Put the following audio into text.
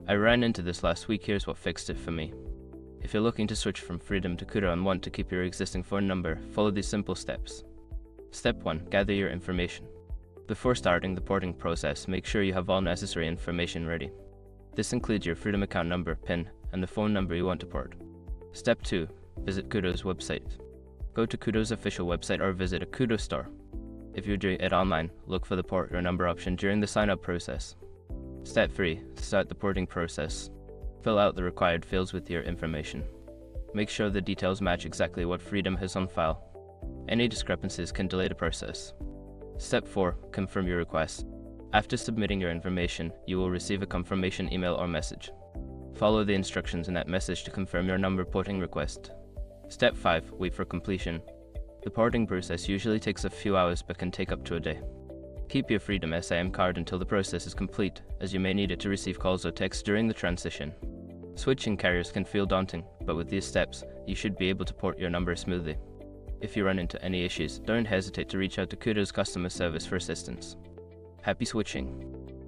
I ran into this last week. Here's what fixed it for me. If you're looking to switch from Freedom to Koodo and want to keep your existing phone number, follow these simple steps. Step 1. Gather your information. Before starting the porting process, make sure you have all necessary information ready. This includes your Freedom account number, PIN, and the phone number you want to port. Step 2. Visit Koodo's website. Go to Koodo's official website or visit a Koodo store. If you're doing it online, look for the port your number option during the sign-up process. Step 3. Start the porting process. Fill out the required fields with your information. Make sure the details match exactly what Freedom has on file. Any discrepancies can delay the process. Step 4. Confirm your request. After submitting your information, you will receive a confirmation email or message. Follow the instructions in that message to confirm your number porting request. Step 5. Wait for completion. The porting process usually takes a few hours but can take up to a day. Keep your Freedom SIM card until the process is complete, as you may need it to receive calls or texts during the transition. Switching carriers can feel daunting, but with these steps, you should be able to port your number smoothly. If you run into any issues, don't hesitate to reach out to Koodo's customer service for assistance. Happy switching!